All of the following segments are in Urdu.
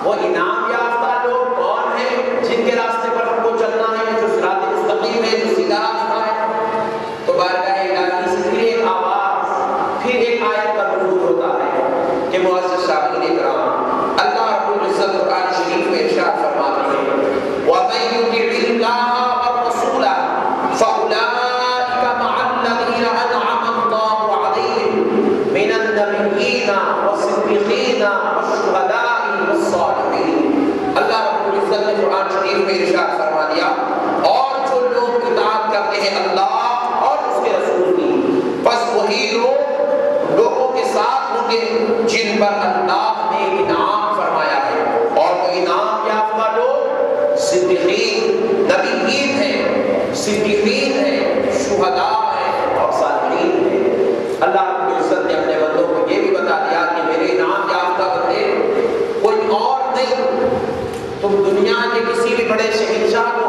وہ انعام یافتہ لوگ کون ہیں جن کے راستے پر ہم کو چلنا ہے، جو صراط مستقیم ہے، جو سیدھا راستہ ہے؟ تو بارگاہ الہی سے پھر ایک آواز، پھر ایک آیت کا نزول ہوتا ہے کہ معزز شاہدین کرام، اللہ رب العزت قرآن شریف میں ارشاد فرماتے ہیں وَمَن يُطِعِ اللَّهَ وَالرَّسُولَ فَأُولَٰئِكَ مَعَ الَّذِينَ أَنْعَمَ اللَّهُ عَلَيْهِم مِّنَ النَّبِيِّينَ وَالصِّدِّيقِينَ وَالشُّهَدَاءِ وَالصَّالِحِينَ۔ اللہ رب العزت نے قرآن شریف میں ارشاد فرما دیا، اور جو لوگ اطاعت کرتے ہیں اللہ اور اس کے رسول کی، بس وہی لوگوں کے ساتھ ہوں گے جن پر اللہ نے انعام فرمایا ہے، اور وہ انعام یافتہ لوگ صدیقین، نبیین ہیں، صدیقین ہیں، شہداء ہیں اور صالحین ہیں۔ اللہ رب العزت نے اپنے بندوں کو یہ بھی بتا دیا کہ میرے انعام یافتہ بندے کوئی اور نہیں۔ تم دنیا کے کسی بھی بڑے شہنشاہ کو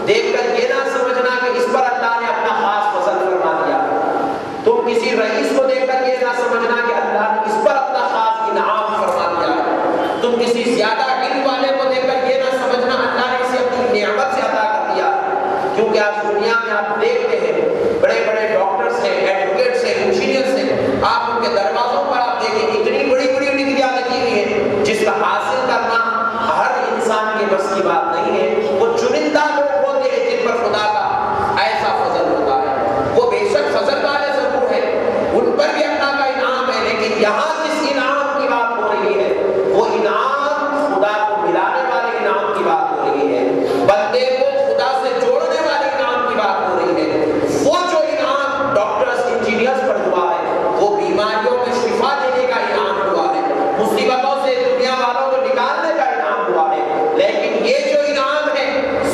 دیکھ کر یہ نہ سمجھنا کہ اس پر اللہ نے اپنا خاص فضل فرما دیا، تم کسی رئیس کو دیکھ کر یہ نہ سمجھنا کہ اللہ نے اس پر اپنا خاص انعام فرما دیا، تم کسی زیادہ علم والے کو دیکھ کر یہ نہ سمجھنا اللہ نے اسے اپنی نعمت سے عطا کر دیا۔ کیونکہ آج دنیا میں آپ دیکھتے ہیں بڑے بڑے ڈاکٹرز ہیں، ایڈوکیٹس ہیں، انجینئرز ہیں، آپ ان کے دروازوں پر آپ دیکھیں اتنی بڑی بڑی ڈگریاں لگی ہوئی ہیں جس کا حاصل کرنا ہر انسان کے بس کی بات نہیں ہے۔ وہ چنندہ لوگ ہوتے ہیں جن پر خدا کا ایسا فضل ہوتا ہے، وہ بے شک فضل والے ضرور ہیں، ان پر بھی اللہ کا انعام ہے، لیکن یہاں جس انعام کی بات ہو رہی ہے وہ انعام خدا کو ملانے والے انعام کی بات ہو رہی ہے، بندے کو خدا سے جوڑنے والے انعام کی بات ہو رہی ہے۔ وہ جو انعام ڈاکٹرز انجینئرز پر ہوا ہے وہ بیماریوں میں شفا دینے کا انعام ہوا ہے، مصیبتوں سے دنیا والوں کو نکالنے کا انعام ہوا ہے، لیکن یہ جو انعام ہے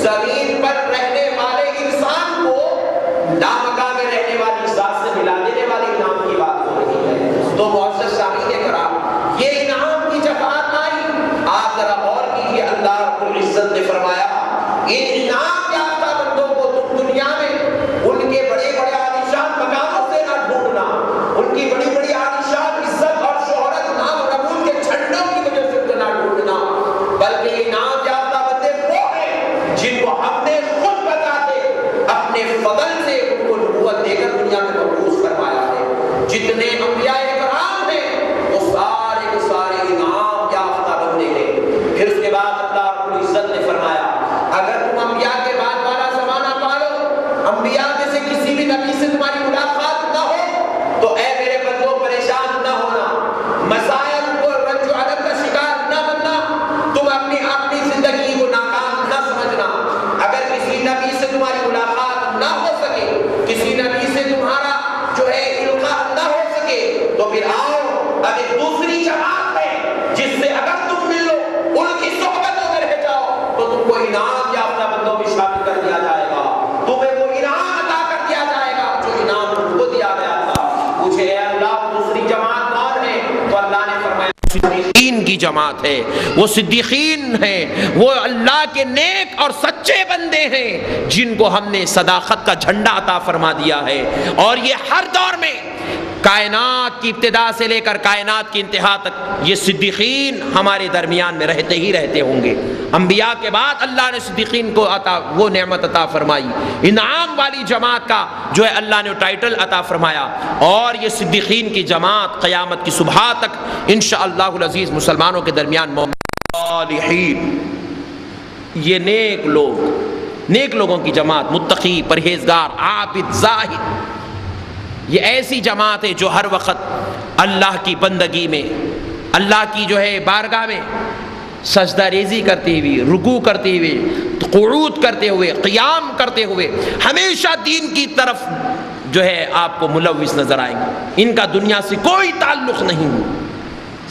زمین پر رہنے والے انسان کو لامکان میں رہنے والی ذات سے ملا دینے والے انعام کی بات ہو رہی ہے۔ تو معزز سامعین کرام، یہ انعام کی جب بات آئی، آپ ذرا غور کیجیے، اللہ رب العزت نے فرمایا ان انعام یافتہ بندوں کو تم دنیا میں ان کے بڑے بڑے عالیشان مقاموں سے نہ ڈھونڈنا، ان کی بڑی بڑی عالیشان عزت اور شہرت، نام و نمود کے جھنڈوں کی وجہ سے نہ ڈھونڈنا، بلکہ انعام یافتہ بندے وہ ہیں جن کو ہم نے خود بتا کے اپنے فضل سے ان کو نبوت دے کر دنیا میں مبعوث فرمایا ہے۔ جتنے انبیاء کرام ہیں وہ سارے کے سارے انعام یافتہ بندے ہیں۔ پھر اس کے بعد اللہ رب العزت نے فرمایا اگر تم انبیاء کے بعد والا زمانہ پالو، انبیاء میں سے کسی بھی نبی سے تمہاری ملاقات نہ ہو، تو اے میرے بندوں پریشان نہ ہونا، مسائل کو رنج و علم کا شکار نہ بننا، تم اپنی زندگی کو ناکام نہ سمجھنا۔ اگر کسی نبی سے تمہاری ملاقات نہ ہو سکے، کسی نبی سے تمہارا جو ہے القاء نہ ہو سکے، تو پھر آؤ، اب ایک دوسری جماعت ہے جس سے اگر تم ملو، ان کی صحبتوں میں رہ جاؤ، تو تم کو انعام یافتہ بندوں میں شامل کر دیا جائے گا، تمہیں وہ انعام عطا کر دیا جائے گا جو انعام تم کو دیا گیا تھا۔ پوچھے اے اللہ دوسری جماعت کون ہے؟ تو اللہ نے فرمایا صدیقین کی جماعت ہے، وہ صدیقین ہیں، وہ اللہ کے نیک اور سچے بندے ہیں جن کو ہم نے صداقت کا جھنڈا عطا فرما دیا ہے۔ اور یہ ہر دور میں کائنات کی ابتدا سے لے کر کائنات کی انتہا تک یہ صدیقین ہمارے درمیان میں رہتے ہی رہتے ہوں گے۔ انبیاء کے بعد اللہ نے صدیقین کو وہ نعمت عطا فرمائی، انعام والی جماعت کا جو ہے اللہ نے ٹائٹل عطا فرمایا، اور یہ صدیقین کی جماعت قیامت کی صبح تک انشاءاللہ العزیز مسلمانوں کے درمیان صالحین، یہ نیک لوگوں کی جماعت، متقی، پرہیزگار، عابد، زاہد، یہ ایسی جماعت ہے جو ہر وقت اللہ کی بندگی میں، اللہ کی جو ہے بارگاہ میں سجدہ ریزی کرتے ہوئے، رکوع کرتے ہوئے، قعود کرتے ہوئے، قیام کرتے ہوئے ہمیشہ دین کی طرف جو ہے آپ کو ملوث نظر آئیں گے۔ ان کا دنیا سے کوئی تعلق نہیں،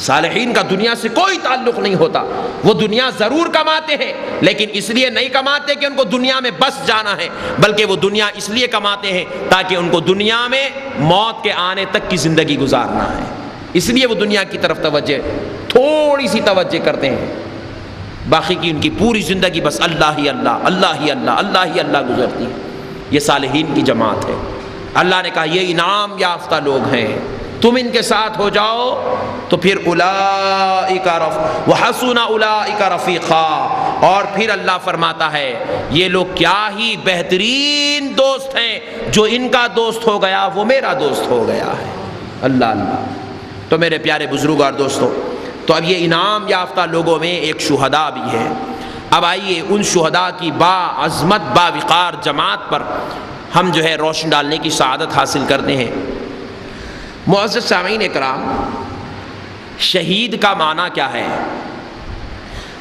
صالحین کا دنیا سے کوئی تعلق نہیں ہوتا۔ وہ دنیا ضرور کماتے ہیں، لیکن اس لیے نہیں کماتے کہ ان کو دنیا میں بس جانا ہے، بلکہ وہ دنیا اس لیے کماتے ہیں تاکہ ان کو دنیا میں موت کے آنے تک کی زندگی گزارنا ہے، اس لیے وہ دنیا کی طرف تھوڑی سی توجہ کرتے ہیں، باقی کی ان کی پوری زندگی بس اللہ ہی اللہ، اللہ ہی اللہ، اللہ ہی اللہ گزرتی ہے۔ یہ صالحین کی جماعت ہے۔ اللہ نے کہا یہ انعام یافتہ لوگ ہیں، تم ان کے ساتھ ہو جاؤ تو پھر اولئک وحسن اولئک رفیقا، اور پھر اللہ فرماتا ہے یہ لوگ کیا ہی بہترین دوست ہیں، جو ان کا دوست ہو گیا وہ میرا دوست ہو گیا ہے۔ اللہ اللہ۔ تو میرے پیارے بزرگ اور دوستوں، تو اب یہ انعام یافتہ لوگوں میں ایک شہداء بھی ہے۔ اب آئیے ان شہداء کی باعظمت باوقار جماعت پر ہم جو ہے روشن ڈالنے کی سعادت حاصل کرتے ہیں۔ معزز سامعین اکرام، شہید کا معنی کیا ہے؟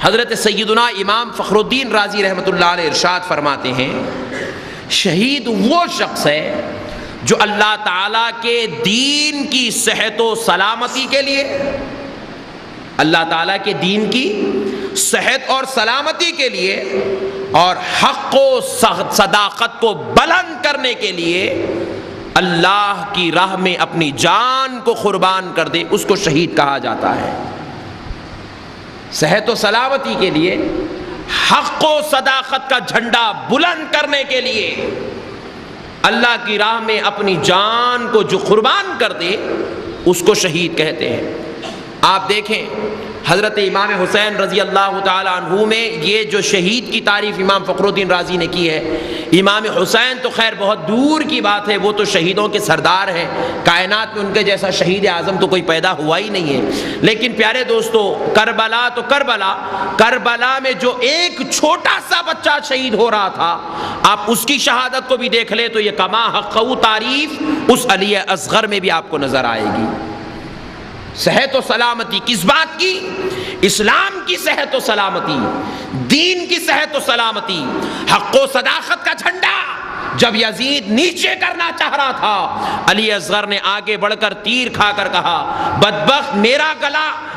حضرت سیدنا امام فخر الدین رازی رحمۃ اللہ علیہ ارشاد فرماتے ہیں شہید وہ شخص ہے جو اللہ تعالیٰ کے دین کی صحت و سلامتی کے لیے، اللہ تعالیٰ کے دین کی صحت اور سلامتی کے لیے اور حق و صداقت کو بلند کرنے کے لیے اللہ کی راہ میں اپنی جان کو قربان کر دے، اس کو شہید کہا جاتا ہے۔ صحت و سلامتی کے لیے، حق و صداقت کا جھنڈا بلند کرنے کے لیے اللہ کی راہ میں اپنی جان کو جو قربان کر دے اس کو شہید کہتے ہیں۔ آپ دیکھیں حضرت امام حسین رضی اللہ تعالی عنہ میں یہ جو شہید کی تعریف امام فخر الدین رازی نے کی ہے، امام حسین تو خیر بہت دور کی بات ہے، وہ تو شہیدوں کے سردار ہیں، کائنات میں ان کے جیسا شہید اعظم تو کوئی پیدا ہوا ہی نہیں ہے۔ لیکن پیارے دوستو، کربلا تو کربلا میں جو ایک چھوٹا سا بچہ شہید ہو رہا تھا، آپ اس کی شہادت کو بھی دیکھ لیں تو یہ کما حقہ تعریف اس علی اصغر میں بھی آپ کو نظر آئے گی۔ صحت و سلامتی کس بات کی؟ اسلام کی صحت و سلامتی، دین کی صحت و سلامتی، حق و صداقت کا جھنڈا جب یزید نیچے کرنا چاہ رہا تھا، علی اصغر نے آگے بڑھ کر تیر کھا کر کہا بدبخت،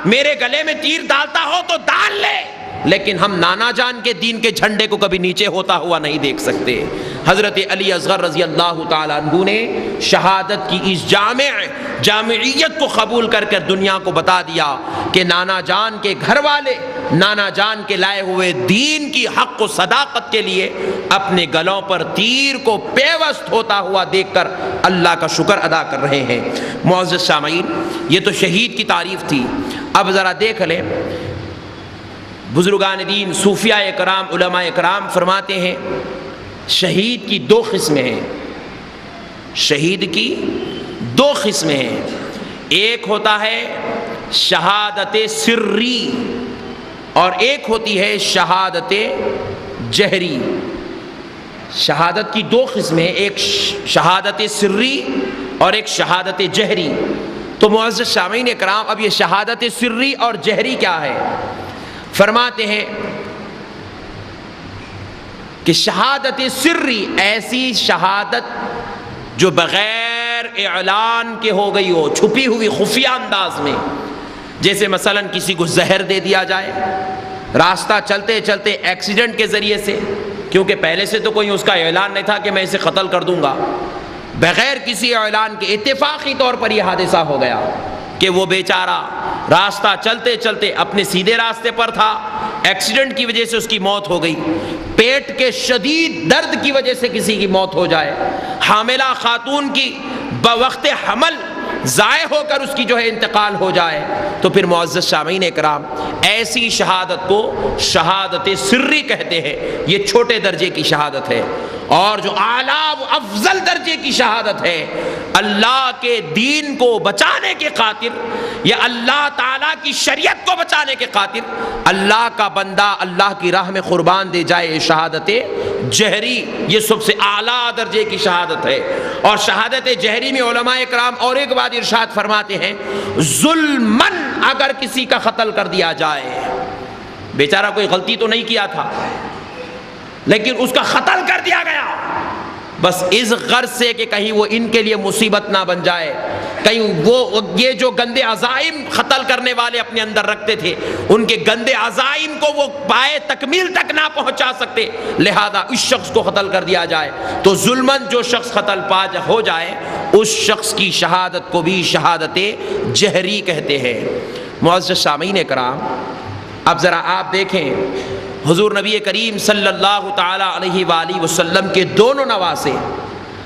میرے گلے میں تیر ڈالتا ہو تو ڈال لے، لیکن ہم نانا جان کے دین کے جھنڈے کو کبھی نیچے ہوتا ہوا نہیں دیکھ سکتے۔ حضرت علی اصغر رضی اللہ تعالیٰ عنہ نے شہادت کی اس جامعیت کو قبول کر کر دنیا کو بتا دیا کہ نانا جان کے گھر والے نانا جان کے لائے ہوئے دین کی حق و صداقت کے لیے اپنے گلوں پر تیر کو پیوست ہوتا ہوا دیکھ کر اللہ کا شکر ادا کر رہے ہیں۔ معزز سامعین، یہ تو شہید کی تعریف تھی۔ اب ذرا دیکھ لیں، بزرگان دین، صوفیاء کرام، علماء کرام فرماتے ہیں شہید کی دو قسمیں ہیں، شہید کی دو قسمیں ہیں۔ ایک ہوتا ہے شہادت سری اور ایک ہوتی ہے شہادت جہری۔ شہادت کی دو قسمیں، ایک شہادت سری اور ایک شہادت جہری۔ تو معزز سامعین کرام، اب یہ شہادت سری اور جہری کیا ہے؟ فرماتے ہیں کہ شہادت سری ایسی شہادت جو بغیر اعلان کے ہو گئی ہو، چھپی ہوئی خفیہ انداز میں، جیسے مثلا کسی کو زہر دے دیا جائے راستہ چلتے چلتے ایکسیڈنٹ کے ذریعے سے، کیونکہ پہلے سے تو کوئی اس کا اعلان نہیں تھا کہ میں اسے قتل کر دوں گا، بغیر کسی اعلان کے اتفاقی طور پر یہ حادثہ ہو گیا کہ وہ بیچارہ راستہ چلتے چلتے اپنے سیدھے راستے پر تھا، ایکسیڈنٹ کی وجہ سے اس کی موت ہو گئی، پیٹ کے شدید درد کی وجہ سے کسی کی موت ہو جائے، حاملہ خاتون کی بوقت حمل ضائع ہو کر اس کی جو ہے انتقال ہو جائے، تو پھر معزز سامعین اکرام ایسی شہادت کو شہادت سری کہتے ہیں۔ یہ چھوٹے درجے کی شہادت ہے، اور جو اعلیٰ و افضل درجے کی شہادت ہے، اللہ کے دین کو بچانے کے خاطر یا اللہ تعالیٰ کی شریعت کو بچانے کے خاطر اللہ کا بندہ اللہ کی راہ میں قربان دے جائے، شہادت جہری، یہ سب سے اعلیٰ درجے کی شہادت ہے۔ اور شہادت جہری میں علماء کرام اور ایک بات ارشاد فرماتے ہیں، ظلمن اگر کسی کا قتل کر دیا جائے، بیچارہ کوئی غلطی تو نہیں کیا تھا لیکن اس کا قتل کر دیا گیا، بس اس غرض سے کہ کہیں وہ ان کے لیے مصیبت نہ بن جائے، کہیں وہ یہ جو گندے عزائم قتل کرنے والے اپنے اندر رکھتے تھے ان کے گندے عزائم کو وہ پائے تکمیل تک نہ پہنچا سکتے، لہذا اس شخص کو قتل کر دیا جائے، تو ظلمن جو شخص قتل ہو جائے اس شخص کی شہادت کو بھی شہادت جہری کہتے ہیں۔ معزز سامعین کرام، اب ذرا آپ دیکھیں حضور نبی کریم صلی اللہ تعالی علیہ وآلہ وسلم کے دونوں نواسے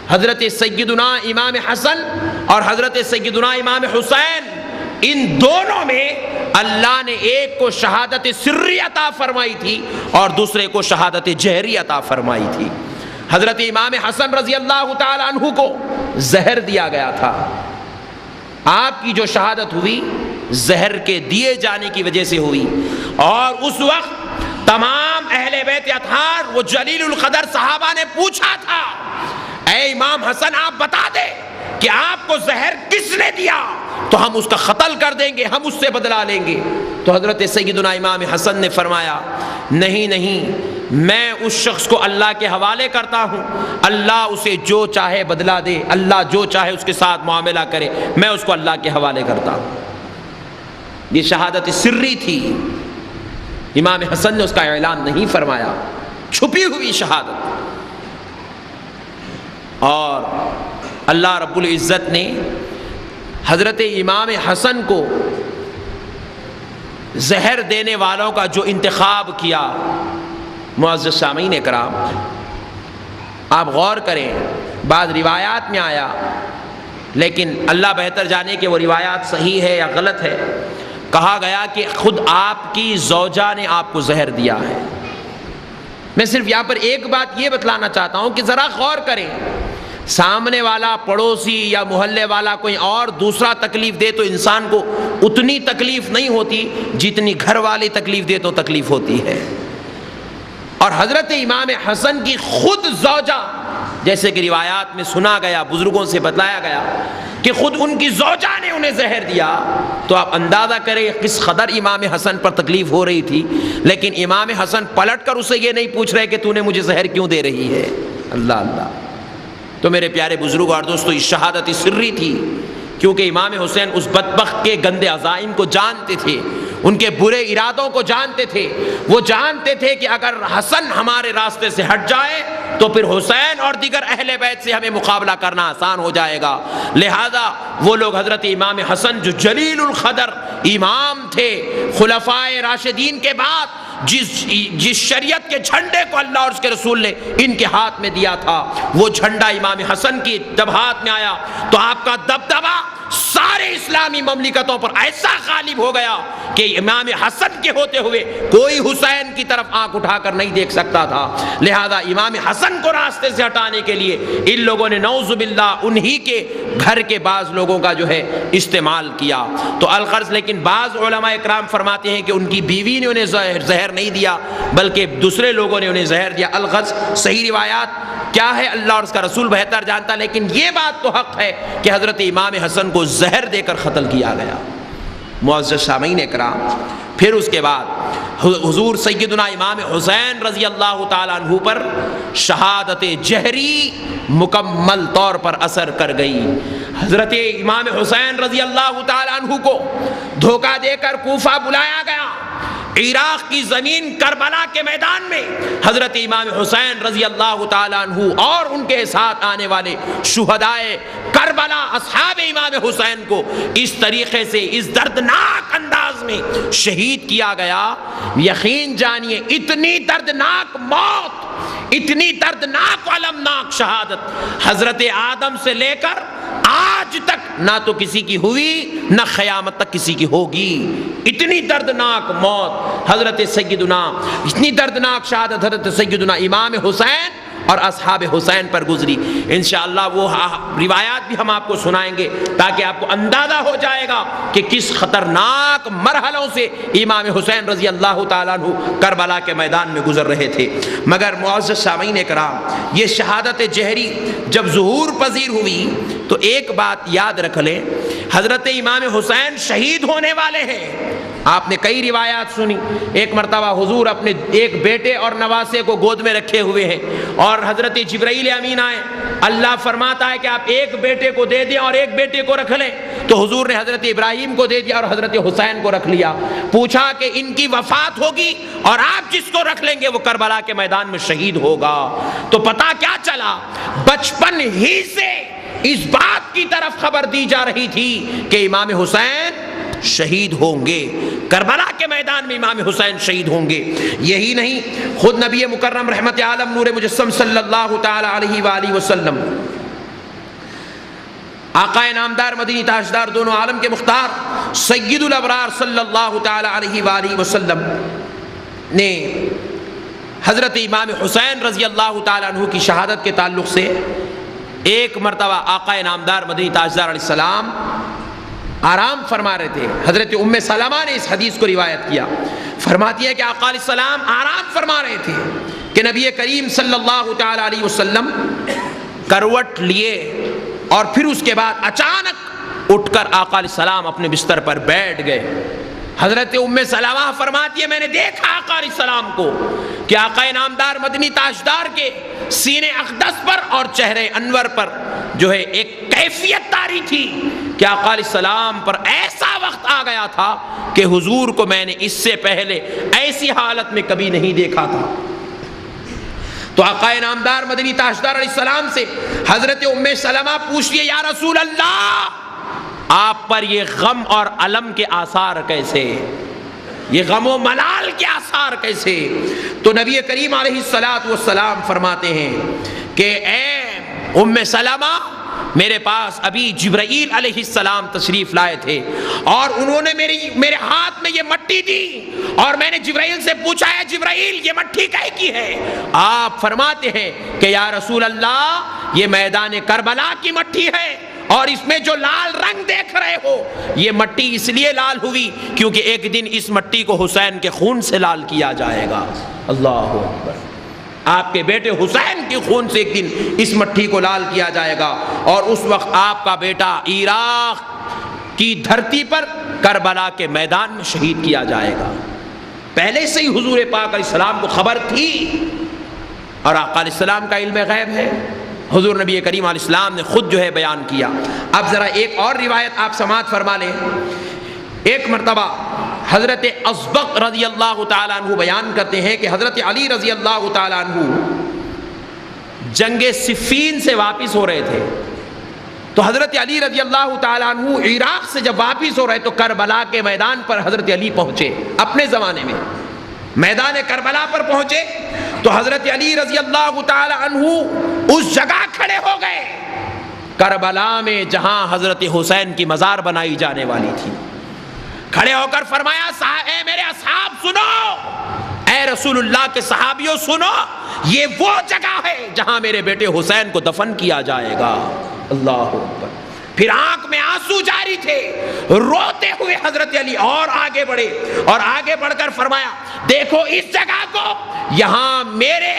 حضرت سیدنا امام حسن اور حضرت سیدنا امام حسین، ان دونوں میں اللہ نے ایک کو شہادت سری عطا فرمائی تھی اور دوسرے کو شہادت جہری عطا فرمائی تھی۔ حضرت امام حسن رضی اللہ تعالی عنہ کو زہر دیا گیا تھا، آپ کی جو شہادت ہوئی زہر کے دیے جانے کی وجہ سے ہوئی، اور اس وقت تمام اہل بیت اطہار، وہ جلیل القدر صحابہ نے پوچھا تھا، اے امام حسن آپ بتا دیں کہ آپ کو زہر کس نے دیا تو ہم اس کا قتل کر دیں گے، ہم اس سے بدلہ لیں گے۔ تو حضرت سیدنا امام حسن نے فرمایا نہیں نہیں، میں اس شخص کو اللہ کے حوالے کرتا ہوں، اللہ اسے جو چاہے بدلہ دے، اللہ جو چاہے اس کے ساتھ معاملہ کرے، میں اس کو اللہ کے حوالے کرتا ہوں۔ یہ شہادت سری تھی، امام حسن نے اس کا اعلان نہیں فرمایا، چھپی ہوئی شہادت۔ اور اللہ رب العزت نے حضرت امام حسن کو زہر دینے والوں کا جو انتخاب کیا، معزز سامعین کرام آپ غور کریں، بعض روایات میں آیا، لیکن اللہ بہتر جانے کہ وہ روایات صحیح ہے یا غلط ہے، کہا گیا کہ خود آپ کی زوجہ نے آپ کو زہر دیا ہے۔ میں صرف یہاں پر ایک بات یہ بتلانا چاہتا ہوں کہ ذرا غور کریں، سامنے والا پڑوسی یا محلے والا کوئی اور دوسرا تکلیف دے تو انسان کو اتنی تکلیف نہیں ہوتی جتنی گھر والی تکلیف دے تو تکلیف ہوتی ہے۔ اور حضرت امام حسن کی خود زوجہ، جیسے کہ روایات میں سنا گیا، بزرگوں سے بتلایا گیا کہ خود ان کی زوجہ نے انہیں زہر دیا، تو آپ اندازہ کریں کس قدر امام حسن پر تکلیف ہو رہی تھی۔ لیکن امام حسن پلٹ کر اسے یہ نہیں پوچھ رہے کہ تو نے مجھے زہر کیوں دے رہی ہے۔ اللہ اللہ۔ تو میرے پیارے بزرگ اور دوستو، یہ شہادت سری تھی، کیونکہ امام حسین اس بدبخت کے گندے عزائم کو جانتے تھے، ان کے برے ارادوں کو جانتے تھے۔ وہ جانتے تھے کہ اگر حسن ہمارے راستے سے ہٹ جائے تو پھر حسین اور دیگر اہل بیت سے ہمیں مقابلہ کرنا آسان ہو جائے گا۔ لہذا وہ لوگ حضرت امام حسن جو جلیل القدر امام تھے، خلفائے راشدین کے بعد جس شریعت کے جھنڈے کو اللہ اور اس کے رسول نے ان کے ہاتھ میں دیا تھا، وہ جھنڈا امام حسن کی جب ہاتھ میں آیا تو آپ کا دبدبہ سارے اسلامی مملکتوں پر ایسا غالب ہو گیا کہ امام حسن کے ہوتے ہوئے کوئی حسین کی طرف آنکھ اٹھا کر نہیں دیکھ سکتا تھا۔ لہذا امام حسن کو راستے سے ہٹانے کے لیے ان لوگوں نے نعوذ باللہ انہی کے گھر کے بعض لوگوں کا جو ہے استعمال کیا۔ تو الغرض، لیکن بعض علماء اکرام فرماتے ہیں کہ ان کی بیوی نے انہیں زہر نہیں دیا بلکہ دوسرے لوگوں نے انہیں زہر دیا۔ الغرض صحیح روایات کیا ہے اللہ اور اس کا رسول بہتر جانتا، لیکن یہ بات تو حق ہے کہ حضرت امام حسن کو زہر دے کر قتل کیا گیا۔ معزز سامعین اکرام، پھر اس کے بعد حضور سیدنا امام حسین رضی اللہ تعالیٰ عنہ پر شہادت جہری مکمل طور پر اثر کر گئی۔ حضرت امام حسین رضی اللہ تعالیٰ عنہ کو دھوکہ دے کر کوفہ بلایا گیا۔ عراق کی زمین کربلا کے میدان میں حضرت امام حسین رضی اللہ تعالیٰ عنہ اور ان کے ساتھ آنے والے شہدائے کربلا اصحاب امام حسین کو اس طریقے سے اس دردناک انداز میں شہید کیا گیا۔ یقین جانیے اتنی دردناک موت، اتنی دردناک علمناک شہادت حضرت آدم سے لے کر آج تک نہ تو کسی کی ہوئی نہ قیامت تک کسی کی ہوگی۔ اتنی دردناک موت حضرت سیدنا، اتنی دردناک شہادت حضرت سیدنا امام حسین اور اصحاب حسین پر گزری۔ انشاءاللہ وہ روایات بھی ہم آپ کو سنائیں گے تاکہ آپ کو اندازہ ہو جائے گا کہ کس خطرناک مرحلوں سے امام حسین رضی اللہ تعالیٰ عنہ کربلا کے میدان میں گزر رہے تھے۔ مگر معزز سامعین کرام، یہ شہادت جہری جب ظہور پذیر ہوئی تو ایک بات یاد رکھ لیں، حضرت امام حسین شہید ہونے والے ہیں۔ آپ نے کئی روایات سنی، ایک مرتبہ حضور اپنے ایک بیٹے اور نواسے کو گود میں رکھے ہوئے ہیں اور حضرت جبرائیل امین آئے، اللہ فرماتا ہے کہ آپ ایک بیٹے کو دے دیں اور ایک بیٹے کو رکھ لیں، تو حضور نے حضرت ابراہیم کو دے دیا اور حضرت حسین کو رکھ لیا۔ پوچھا کہ ان کی وفات ہوگی اور آپ جس کو رکھ لیں گے وہ کربلا کے میدان میں شہید ہوگا۔ تو پتہ کیا چلا، بچپن ہی سے اس بات کی طرف خبر دی جا رہی تھی کہ امام حسین شہید ہوں گے، کربلا کے میدان میں امام حسین شہید ہوں گے۔ یہی نہیں، خود نبی مکرم رحمت عالم نور مجسم صلی اللہ تعالی علیہ وآلہ وسلم آقا نامدار مدنی تاجدار دونوں عالم کے مختار سید الابرار صلی اللہ تعالی علیہ وآلہ وسلم نے حضرت امام حسین رضی اللہ تعالیٰ عنہ کی شہادت کے تعلق سے ایک مرتبہ آقا نامدار مدنی تاجدار علیہ السلام آرام فرما رہے تھے. حضرت ام سلمہ نے اس حدیث کو روایت کیا. فرماتی ہے کہ آقا علیہ السلام آرام فرما رہے تھے کہ نبی کریم صلی اللہ تعالی علیہ وسلم کروٹ لیے اور پھر اس کے بعد اچانک اٹھ کر آقا علیہ السلام اپنے بستر پر بیٹھ گئے. حضرت ام سلمہ فرماتی ہے میں نے دیکھا آقا علیہ السلام کو کہ آقا نامدار مدنی تاجدار کے سینے اقدس پر اور چہرے انور پر جو ہے ایک کیفیت طاری تھی کہ آقا علیہ السلام پر ایسا وقت آ گیا تھا کہ حضور کو میں نے اس سے پہلے ایسی حالت میں کبھی نہیں دیکھا تھا. تو آقا نامدار مدنی تاجدار علیہ السلام سے حضرت ام سلمہ پوچھئے یا رسول اللہ آپ پر یہ غم اور علم کے آثار کیسے, یہ غم و ملال کے آثار کیسے؟ تو نبی کریم علیہ السلام فرماتے ہیں کہ اے ام سلمہ میرے پاس ابھی جبرائیل علیہ السلام تشریف لائے تھے اور انہوں نے میرے ہاتھ میں یہ مٹی دی اور میں نے جبرائیل سے پوچھا ہے جبرائیل یہ مٹی کہے کی ہے؟ آپ فرماتے ہیں کہ یا رسول اللہ یہ میدان کربلا کی مٹی ہے اور اس میں جو لال رنگ دیکھ رہے ہو یہ مٹی اس لیے لال ہوئی کیونکہ ایک دن اس مٹی کو حسین کے خون سے لال کیا جائے گا. اللہ اکبر. آپ کے بیٹے حسین کے خون سے ایک دن اس مٹی کو لال کیا جائے گا اور اس وقت آپ کا بیٹا عراق کی دھرتی پر کربلا کے میدان میں شہید کیا جائے گا. پہلے سے ہی حضور پاک علیہ السلام کو خبر تھی اور آقا علیہ السلام کا علم غیب ہے. حضور نبی کریم علیہ السلام نے خود جو ہے بیان کیا. اب ذرا ایک اور روایت آپ سماعت فرما لیں. ایک مرتبہ حضرت ازبق رضی اللہ تعالیٰ عنہ بیان کرتے ہیں کہ حضرت علی رضی اللہ تعالیٰ عنہ جنگ صفین سے واپس ہو رہے تھے. تو حضرت علی رضی اللہ تعالیٰ عنہ عراق سے جب واپس ہو رہے تو کربلا کے میدان پر حضرت علی پہنچے. اپنے زمانے میں میدان کربلا پر پہنچے تو حضرت علی رضی اللہ تعالیٰ عنہ اس جگہ کھڑے ہو گئے کربلا میں جہاں حضرت حسین کی مزار بنائی جانے والی تھی. کھڑے ہو کر فرمایا اے میرے اصحاب سنو, اے رسول اللہ کے صحابیوں سنو, یہ وہ جگہ ہے جہاں میرے بیٹے حسین کو دفن کیا جائے گا. اللہ اکبر. پھر آنکھ میں آنسو جاری تھے, روتے ہوئے حضرت علی اور آگے بڑھے اور آگے بڑھ کر فرمایا دیکھو اس جگہ کو, یہاں میرے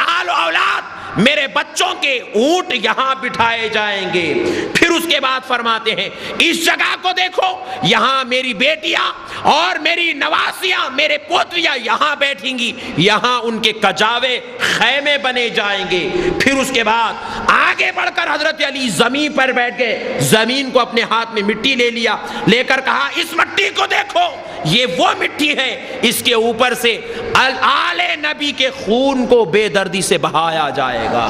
آل و اولاد میرے بچوں کے اونٹ یہاں بٹھائے جائیں گے. پھر اس کے بعد فرماتے ہیں اس جگہ کو دیکھو, یہاں میری بیٹیاں اور میری نواسیاں میرے پوتریاں یہاں بیٹھیں گی, یہاں ان کے کجاوے خیمے بنے جائیں گے. پھر اس کے بعد آگے بڑھ کر حضرت علی زمین پر بیٹھ گئے, زمین کو اپنے ہاتھ میں مٹی لے لیا, لے کر کہا اس مٹی کو دیکھو یہ وہ مٹی ہے, اس کے اوپر سے آل نبی کے خون کو بے دردی سے بہایا جائے گا.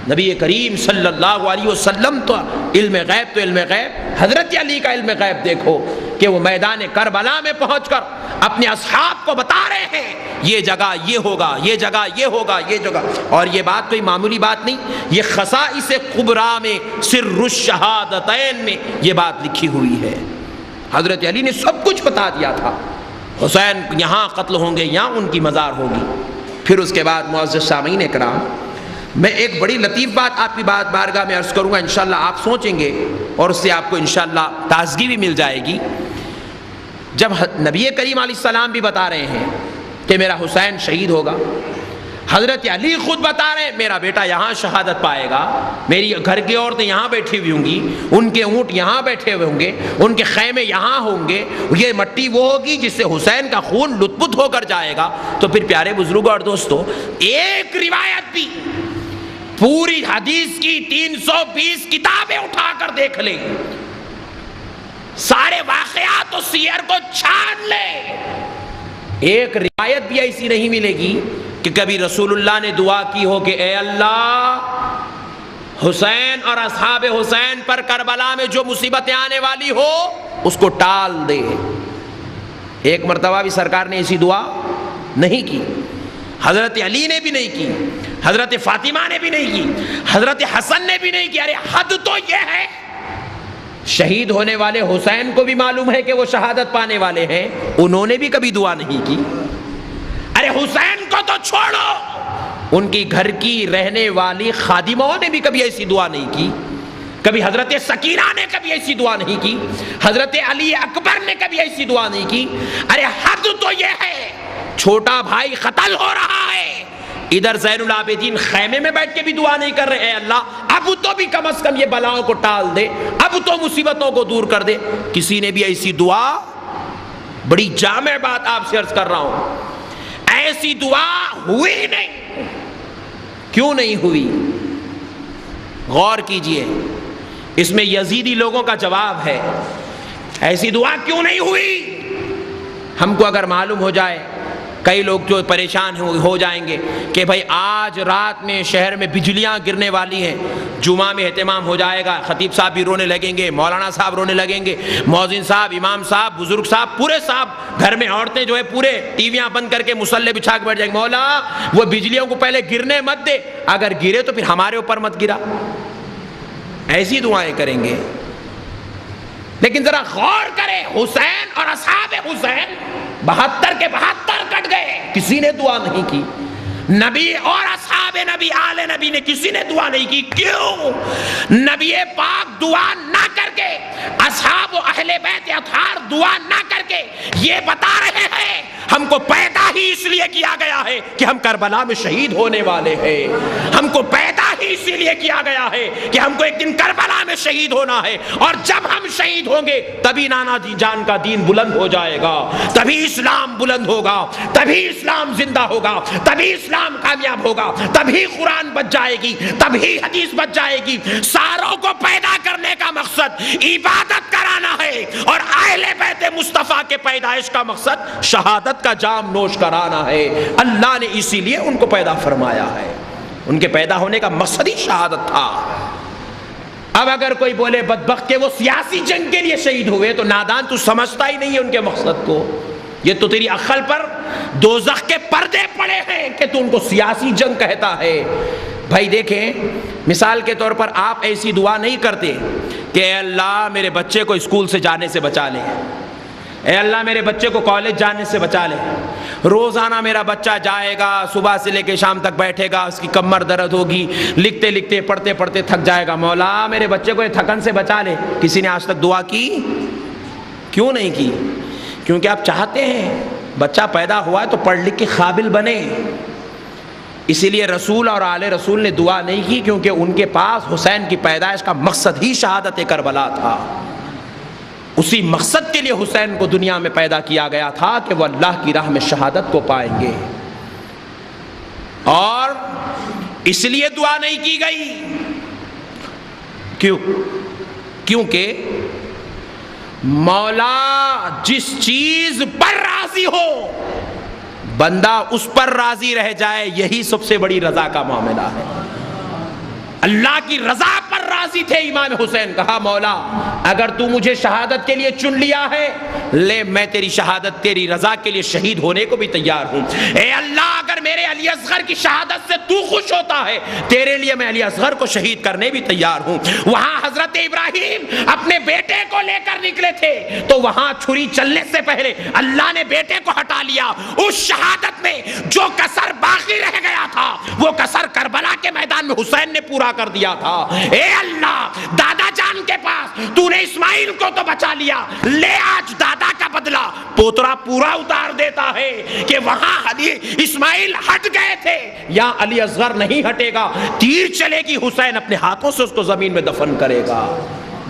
نبی کریم صلی اللہ علیہ وسلم تو علم غیب تو علم غیب, حضرت علی کا علم غیب دیکھو کہ وہ میدان کربلا میں پہنچ کر اپنے اصحاب کو بتا رہے ہیں یہ جگہ یہ ہوگا, یہ جگہ یہ ہوگا, یہ جگہ. اور یہ بات کوئی معمولی بات نہیں, یہ خصائص کبریٰ میں سر الشہادتین میں یہ بات لکھی ہوئی ہے. حضرت علی نے سب کچھ بتا دیا تھا, حسین یہاں قتل ہوں گے, یہاں ان کی مزار ہوگی. پھر اس کے بعد معزز سامعین اکرام, میں ایک بڑی لطیف بات آپ کی بارگاہ میں عرض کروں گا, انشاءاللہ آپ سوچیں گے اور اس سے آپ کو انشاءاللہ تازگی بھی مل جائے گی. جب نبی کریم علیہ السلام بھی بتا رہے ہیں کہ میرا حسین شہید ہوگا, حضرت علی خود بتا رہے ہیں میرا بیٹا یہاں شہادت پائے گا, میری گھر کی عورتیں یہاں بیٹھی ہوئی ہوں گی, ان کے اونٹ یہاں بیٹھے ہوئے ہوں گے, ان کے خیمے یہاں ہوں گے, یہ مٹی وہ ہوگی جس سے حسین کا خون لطپت ہو کر جائے گا. تو پھر پیارے بزرگوں اور دوستو, ایک روایت بھی پوری حدیث کی 320 کتابیں اٹھا کر دیکھ لیں, سارے واقعات و سیر کو چھان لیں, ایک روایت بھی ایسی نہیں ملے گی کہ کبھی رسول اللہ نے دعا کی ہو کہ اے اللہ حسین اور اصحاب حسین پر کربلا میں جو مصیبتیں آنے والی ہو اس کو ٹال دے. ایک مرتبہ بھی سرکار نے ایسی دعا نہیں کی, حضرت علی نے بھی نہیں کی, حضرت فاطمہ نے بھی نہیں کی، حضرت حسن نے بھی نہیں کی. ارے حد تو یہ ہے، شہید ہونے والے حسین کو بھی معلوم ہے کہ وہ شہادت پانے والے ہیں، انہوں نے بھی کبھی دعا نہیں کی. ارے حسین کو تو چھوڑو، ان کی گھر کی رہنے والی خادموں نے بھی کبھی ایسی دعا نہیں کی، کبھی حضرت سکینہ نے کبھی ایسی دعا نہیں کی، حضرت علی اکبر نے کبھی ایسی دعا نہیں کی. ارے حد تو یہ ہے، چھوٹا بھائی قتل ہو رہا ہے، ادھر زین العابدین خیمے میں بیٹھ کے بھی دعا نہیں کر رہے، اے اللہ اب تو بھی کم از کم یہ بلاؤں کو ٹال دے، اب تو مصیبتوں کو دور کر دے. کسی نے بھی ایسی دعا، بڑی جامع بات آپ سے عرض کر رہا ہوں، ایسی دعا ہوئی نہیں. کیوں نہیں ہوئی؟ غور کیجئے، اس میں یزیدی لوگوں کا جواب ہے. ایسی دعا کیوں نہیں ہوئی؟ ہم کو اگر معلوم ہو جائے، کئی لوگ جو پریشان ہو جائیں گے کہ بھائی آج رات میں شہر میں بجلیاں گرنے والی ہیں، جمعہ میں اہتمام ہو جائے گا، خطیب صاحب بھی رونے لگیں گے، مولانا صاحب رونے لگیں گے، مؤذن صاحب، امام صاحب، بزرگ صاحب، پورے صاحب، گھر میں عورتیں جو ہے پورے ٹی ویاں بند کر کے مصلے بچھا کے بیٹھ جائیں گے، مولا وہ بجلیوں کو پہلے گرنے مت دے، اگر گرے تو پھر ہمارے اوپر مت گرا. ایسی دعائیں کریں گے. لیکن ذرا غور کرے، حسین اور اصحاب حسین 72 کے 72 کٹ گئے، کسی نے دعا نہیں کی. نبی اور اصحاب نبی، آل نبی نے کسی نے دعا نہیں کی. کیوں؟ نبی پاک دعا نہ کر کے، اصحاب و اہل بیت اطہار دعا نہ کر کے یہ بتا رہے ہیں ہم کو پیدا ہی اس لیے کیا گیا ہے کہ ہم کربلا میں شہید ہونے والے ہیں. ہم کو پیدا ہی اسی لیے کیا گیا ہے کہ ہم کو ایک دن کربلا میں شہید ہونا ہے، اور جب ہم شہید ہوں گے تبھی نانا جان کا دین بلند ہو جائے گا، تبھی اسلام بلند ہوگا، تبھی اسلام زندہ ہوگا، تبھی اسلام کامیاب ہوگا، تبھی قرآن بچ جائے گی، تبھی حدیث بچ جائے گی. ساروں کو پیدا کرنے کا مقصد عبادت کرانا ہے، اور اہل بیت مصطفیٰ کے پیدائش کا مقصد شہادت کا جام نوش کرانا ہے. اللہ نے اسی لیے ان کو پیدا فرمایا ہے، ان کے پیدا ہونے کا مقصد ہی شہادت تھا. اب اگر کوئی بولے بدبخت کہ وہ سیاسی جنگ کے لیے شہید ہوئے، تو نادان تو سمجھتا ہی نہیں ہے ان کے مقصد کو. یہ تو تیری عقل پر دوزخ کے پردے پڑے ہیں کہ تو ان کو سیاسی جنگ کہتا ہے. بھائی دیکھیں، مثال کے طور پر آپ ایسی دعا نہیں کرتے کہ اے اللہ میرے بچے کو اسکول سے جانے سے بچا لے، اے اللہ میرے بچے کو کالج جانے سے بچا لے. روزانہ میرا بچہ جائے گا، صبح سے لے کے شام تک بیٹھے گا، اس کی کمر درد ہوگی، لکھتے لکھتے پڑھتے پڑھتے تھک جائے گا، مولا میرے بچے کو یہ تھکن سے بچا لے. کسی نے آج تک دعا کی؟ کیوں نہیں کی؟ کیونکہ آپ چاہتے ہیں بچہ پیدا ہوا ہے تو پڑھ لکھ کے قابل بنے. اسی لیے رسول اور آل رسول نے دعا نہیں کی، کیونکہ ان کے پاس حسین کی پیدائش کا مقصد ہی شہادت کربلا تھا. اسی مقصد کے لیے حسین کو دنیا میں پیدا کیا گیا تھا کہ وہ اللہ کی راہ میں شہادت کو پائیں گے. اور اس لیے دعا نہیں کی گئی کیونکہ مولا جس چیز پر راضی ہو بندہ اس پر راضی رہ جائے، یہی سب سے بڑی رضا کا معاملہ ہے. اللہ کی رضا پر راضی تھے امام حسین. کہا مولا اگر تو مجھے شہادت کے لیے چن لیا ہے، لے میں تیری شہادت، تیری رضا کے لیے شہید ہونے کو بھی تیار ہوں. اے اللہ اگر میرے علی اصغر کی شہادت سے تو خوش ہوتا ہے، تیرے لیے میں علی اصغر کو شہید کرنے بھی تیار ہوں. وہاں حضرت ابراہیم اپنے بیٹے کو لے کر نکلے تھے، تو وہاں چھری چلنے سے پہلے اللہ نے بیٹے کو ہٹا لیا. اس شہادت میں جو کسر باقی رہ گیا تھا، وہ کسر کربلا کے میدان میں حسین نے پورا کر دیا تھا. اے اللہ دادا جان کے پاس تو نے اسماعیل کو تو بچا لیا، لے آج دادا کا بدلہ پوترا پورا اتار دیتا ہے کہ وہاں اسماعیل ہٹ گئے تھے، یا علی اصغر نہیں ہٹے گا. تیر چلے گی، حسین اپنے ہاتھوں سے اس کو زمین میں دفن کرے گا.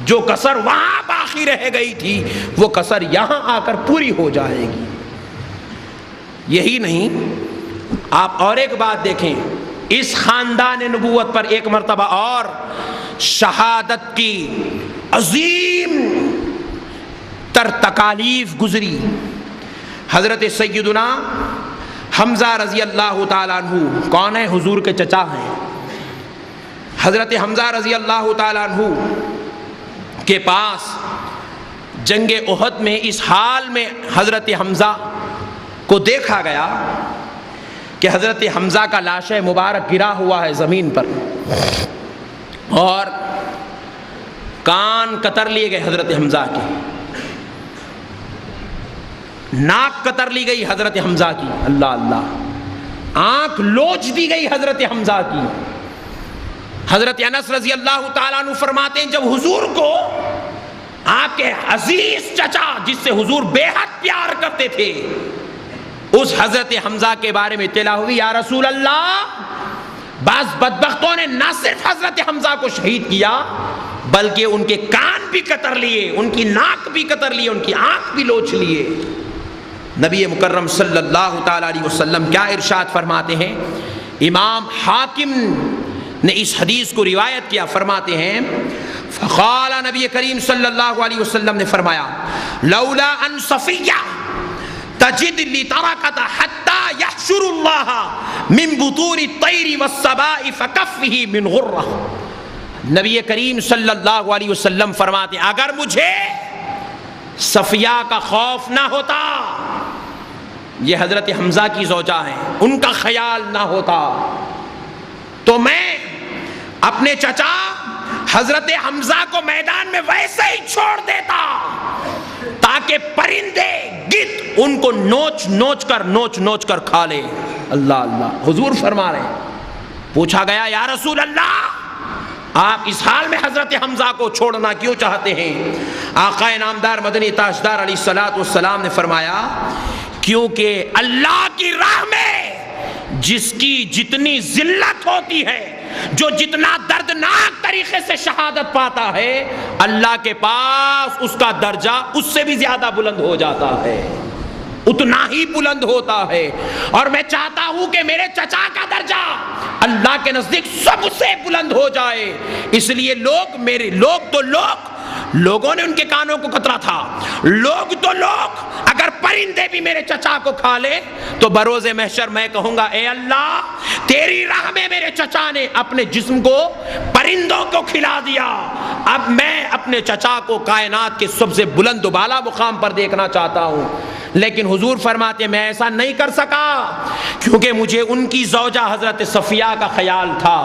جو کسر وہاں باقی رہ گئی تھی وہ کسر یہاں آ کر پوری ہو جائے گی. یہی نہیں، آپ اور ایک بات دیکھیں، اس خاندان نبوت پر ایک مرتبہ اور شہادت کی عظیم تر تکالیف گزری. حضرت سیدنا حمزہ رضی اللہ تعالیٰ عنہ، کون ہے؟ حضور کے چچا ہیں. حضرت حمزہ رضی اللہ تعالیٰ عنہ کے پاس جنگ احد میں اس حال میں حضرت حمزہ کو دیکھا گیا کہ حضرت حمزہ کا لاش مبارک گرا ہوا ہے زمین پر، اور کان قطر لیے گئے حضرت حمزہ کی، ناک قطر لی گئی حضرت حمزہ کی، اللہ اللہ، آنکھ لوچ دی گئی حضرت حمزہ کی۔ حضرت انس رضی اللہ تعالیٰ عنہ فرماتے ہیں جب حضور کو آپ کے عزیز چچا جس سے حضور بے حد پیار کرتے تھے اس حضرت حمزہ کے بارے میں اطلاع ہوئی، یا رسول اللہ بعض بدبختوں نے نہ صرف حضرت حمزہ کو شہید کیا بلکہ ان کے کان بھی قطر لیے، ان کی ناک بھی قطر لیے، ان کی آنکھ بھی لوچ لیے۔ نبی مکرم صلی اللہ تعالی علیہ وسلم کیا ارشاد فرماتے ہیں؟ امام حاکم نے اس حدیث کو روایت کیا، فرماتے ہیں فقال نبی کریم صلی اللہ علیہ وسلم نے فرمایا لولا ان صفیہ تجد لترکت حتی یحشر اللہ من بطون الطیر والسباء فکفہ من غرہ۔ نبی کریم صلی اللہ علیہ وسلم فرماتے ہیں اگر مجھے صفیہ کا خوف نہ ہوتا، یہ حضرت حمزہ کی زوجہ ہیں، ان کا خیال نہ ہوتا تو میں اپنے چچا حضرت حمزہ کو میدان میں ویسے ہی چھوڑ دیتا تاکہ پرندے گدھ ان کو نوچ نوچ کر کھا لے۔ اللہ اللہ، حضور فرما رہے ہیں۔ پوچھا گیا یا رسول اللہ آپ اس حال میں حضرت حمزہ کو چھوڑنا کیوں چاہتے ہیں؟ آقا نامدار مدنی تاجدار علیہ الصلوۃ والسلام نے فرمایا کیونکہ اللہ کی راہ میں جس کی جتنی ذلت ہوتی ہے، جو جتنا دردناک طریقے سے شہادت پاتا ہے، اللہ کے پاس اس کا درجہ اس سے بھی زیادہ بلند ہو جاتا ہے، اتنا ہی بلند ہوتا ہے۔ اور میں چاہتا ہوں کہ میرے چچا کا درجہ اللہ کے نزدیک سب سے بلند ہو جائے، اس لیے لوگوں نے ان کے کانوں کو قطرا تھا، لوگ اگر پرندے بھی میرے چچا کو کھا لے تو بروز محشر میں کہوں گا اے اللہ تیری راہ میں میرے چچا نے اپنے جسم کو پرندوں کو کھلا دیا، اب میں اپنے چچا کو کائنات کے سب سے بلند و بالا مقام پر دیکھنا چاہتا ہوں۔ لیکن حضور فرماتے میں ایسا نہیں کر سکا کیونکہ مجھے ان کی زوجہ حضرت صفیہ کا خیال تھا،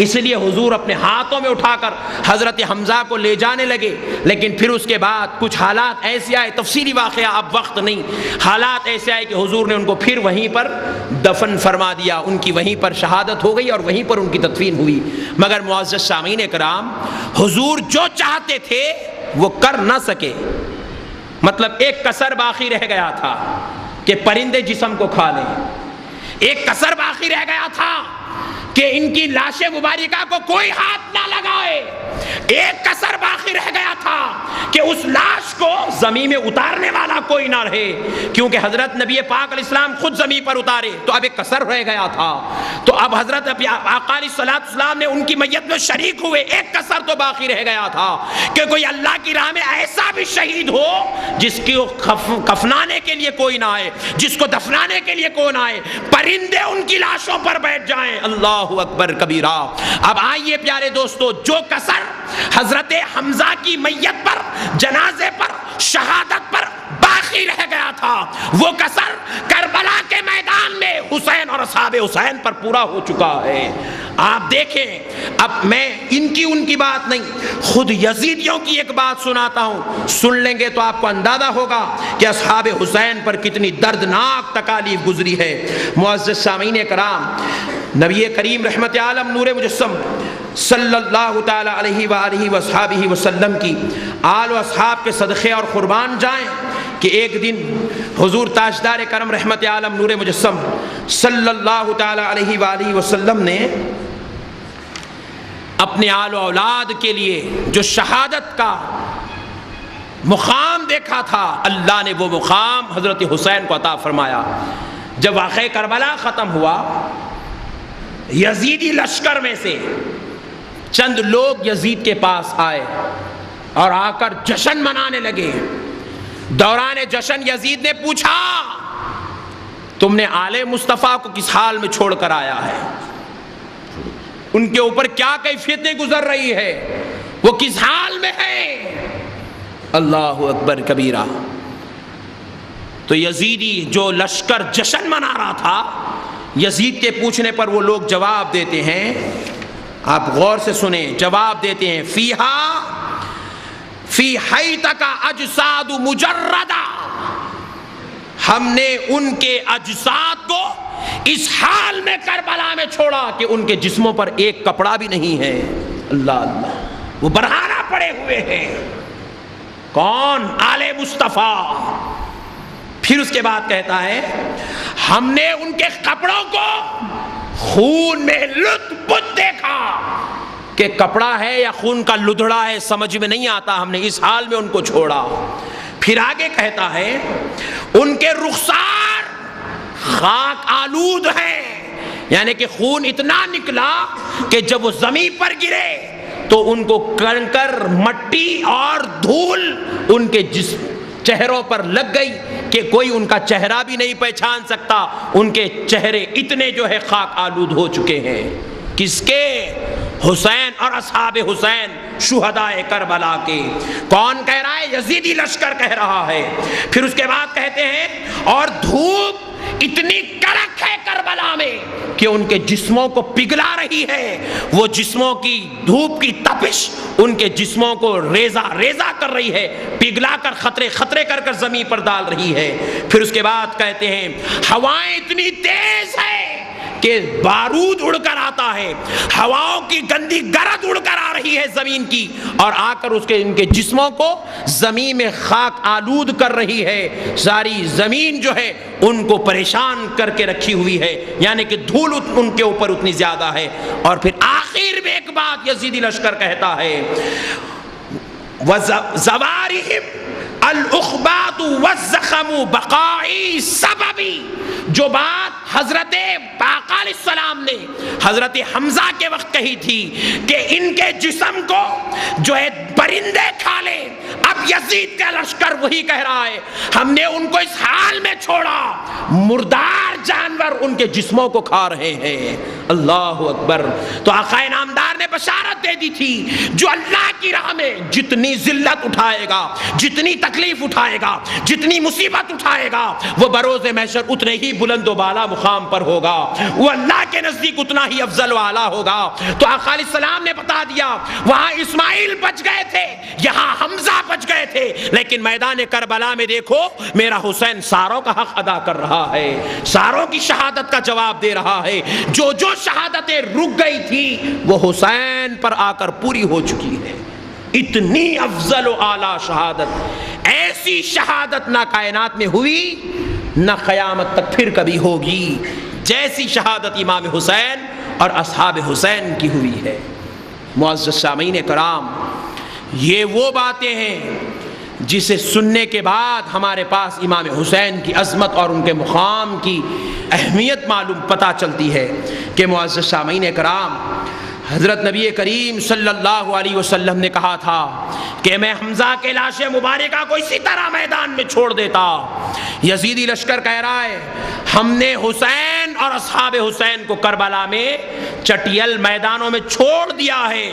اس لیے حضور اپنے ہاتھوں میں اٹھا کر حضرت حمزہ کو لے جانے لگے۔ لیکن پھر اس کے بعد کچھ حالات ایسے آئے، تفصیلی واقعہ اب وقت نہیں، حالات ایسے آئے کہ حضور نے ان کو پھر وہیں پر دفن فرما دیا، ان کی وہیں پر شہادت ہو گئی اور وہیں پر ان کی تدفین ہوئی۔ مگر معزز سامعین کرام، حضور جو چاہتے تھے وہ کر نہ سکے، مطلب ایک کسر باقی رہ گیا تھا کہ پرندے جسم کو کھا لیں، ایک کسر باقی رہ گیا تھا کہ ان کی لاش مبارکہ کو کوئی ہاتھ نہ لگائے، ایک کسر باقی رہ گیا تھا کہ اس لاش کو زمین میں اتارنے والا کوئی نہ رہے، کیونکہ حضرت نبی پاک علیہ السلام خود زمین پر اتارے تو اب ایک کسر رہ گیا تھا، تو اب حضرت آقا علیہ السلام نے ان کی میت میں شریک ہوئے، ایک کسر تو باقی رہ گیا تھا کہ کوئی اللہ کی راہ میں ایسا بھی شہید ہو جس کو کفنانے کے لیے کوئی نہ آئے، جس کو دفنانے کے لیے کوئی نہ آئے، پرندے ان کی لاشوں پر بیٹھ جائیں۔ اللہ اکبر کبیرہ۔ اب آئیے پیارے دوستو، جو کسر حضرت حمزہ کی میت پر، جنازے پر، شہادت پر باقی رہ گیا تھا، وہ کسر کربلا کے میدان میں حسین اور اصحاب حسین پر پورا ہو چکا ہے۔ آپ دیکھیں، اب میں ان کی بات نہیں، خود یزیدیوں کی ایک بات سناتا ہوں، سن لیں گے تو آپ کو اندازہ ہوگا کہ اصحاب حسین پر کتنی دردناک تکالیف گزری ہے۔ معزز سامعین کرام، نبی کریم رحمت عالم نور مجسم صلی اللہ تعالی علیہ وآلہ وصحابہ وسلم کی آل و اصحاب کے صدقے اور قربان جائیں کہ ایک دن حضور تاجدار کرم رحمت عالم نور مجسم صلی اللہ تعالی علیہ وآلہ وسلم نے اپنے آل و اولاد کے لیے جو شہادت کا مقام دیکھا تھا، اللہ نے وہ مقام حضرت حسین کو عطا فرمایا۔ جب واقعہ کربلا ختم ہوا، یزیدی لشکر میں سے چند لوگ یزید کے پاس آئے اور آ کر جشن منانے لگے۔ دوران جشن یزید نے پوچھا تم نے آل مصطفیٰ کو کس حال میں چھوڑ کر آیا ہے؟ ان کے اوپر کیا کیفیتیں گزر رہی ہے؟ وہ کس حال میں ہے؟ اللہ اکبر کبیرہ۔ تو یزیدی جو لشکر جشن منا رہا تھا، یزید کے پوچھنے پر وہ لوگ جواب دیتے ہیں، آپ غور سے سنیں، جواب دیتے ہیں فیہا فی حیتک اجساد مجردہ، ہم نے ان کے اجساد کو اس حال میں کربلا میں چھوڑا کہ ان کے جسموں پر ایک کپڑا بھی نہیں ہے۔ اللہ اللہ، وہ برہنہ پڑے ہوئے ہیں۔ کون؟ آل مصطفیٰ۔ پھر اس کے بعد کہتا ہے ہم نے ان کے کپڑوں کو خون میں لت پت دیکھا، کہ کپڑا ہے یا خون کا لدھڑا ہے سمجھ میں نہیں آتا، ہم نے اس حال میں ان کو چھوڑا۔ پھر آگے کہتا ہے ان کے رخسار خاک آلود ہیں، یعنی کہ خون اتنا نکلا کہ جب وہ زمین پر گرے تو ان کو کنکر، مٹی اور دھول ان کے جسم چہروں پر لگ گئی کہ کوئی ان کا چہرہ بھی نہیں پہچان سکتا، ان کے چہرے اتنے جو ہے خاک آلود ہو چکے ہیں۔ کس کے؟ حسین اور اصحاب حسین، شہدائے کربلا کے۔ کون کہہ رہا ہے؟ یزیدی لشکر کہہ رہا ہے۔ پھر اس کے بعد کہتے ہیں اور دھوپ اتنی کڑک ہے کربلا میں کہ ان کے جسموں کو پگھلا رہی ہے، وہ جسموں کی دھوپ کی تپش ان کے جسموں کو ریزہ ریزہ کر رہی ہے، پگھلا کر خطرے خطرے کر کر زمین پر ڈال رہی ہے۔ پھر اس کے بعد کہتے ہیں ہوائیں اتنی تیز ہے کہ بارود اڑ کر آتا ہے، ہواؤں کی گندی گرد اڑ کر آ رہی ہے زمین کی، اور آ کر ان کے جسموں کو زمین میں خاک آلود کر رہی ہے، ساری زمین جو ہے ان کو پریشان کر کے رکھی ہوئی ہے، یعنی کہ دھول ان کے اوپر اتنی زیادہ ہے۔ اور پھر آخر میں ایک بات یزیدی لشکر کہتا ہے وَزَوَارِهِمْ الاخبات والزخم بقائی سببی، جو بات حضرت پاک علیہ السلام نے حضرت حمزہ کے وقت کہی تھی کہ ان کے جسم کو جو ہے پرندے کھا لے، اب یزید کا لشکر وہی کہہ رہا ہے ہم نے ان کو اس حال میں چھوڑا، مردار جانور ان کے جسموں کو کھا رہے ہیں۔ اللہ اکبر۔ تو آقا نامدار نے بشارت دے دی تھی جو اللہ کی راہ میں جتنی ذلت اٹھائے گا، جتنی تکلیف اٹھائے گا، جتنی مصیبت اٹھائے گا، وہ بروز محشر اتنے ہی بلند و بالا مقام پر ہوگا، وہ اللہ کے نزدیک اتنا ہی افضل و اعلیٰ ہوگا۔ تو آقا علیہ السلام نے بتا دیا وہاں اسماعیل بچ گئے تھے، یہاں حمزہ بچ گئے تھے، لیکن میدان کربلا میں دیکھو میرا حسین ساروں کا حق ادا کر رہا ہے، ساروں کی شہادت کا جواب دے رہا ہے۔ جو شہادتیں رک گئی تھی وہ حسین پر آ کر پوری ہو چکی ہے۔ اتنی افضل و اعلیٰ شہادت، ایسی شہادت نہ کائنات میں ہوئی نہ قیامت تک پھر کبھی ہوگی جیسی شہادت امام حسین اور اصحاب حسین کی ہوئی ہے۔ معزز سامعین کرام، یہ وہ باتیں ہیں جسے سننے کے بعد ہمارے پاس امام حسین کی عظمت اور ان کے مقام کی اہمیت معلوم پتہ چلتی ہے کہ معزز سامعین کرام، حضرت نبی کریم صلی اللہ علیہ وسلم نے کہا تھا کہ میں حمزہ کے لاش مبارکہ کو اسی طرح میدان میں چھوڑ دیتا۔ یزیدی لشکر کہہ رہا ہے ہم نے حسین اور اصحاب حسین کو کربلا میں چٹیل میدانوں میں چھوڑ دیا ہے،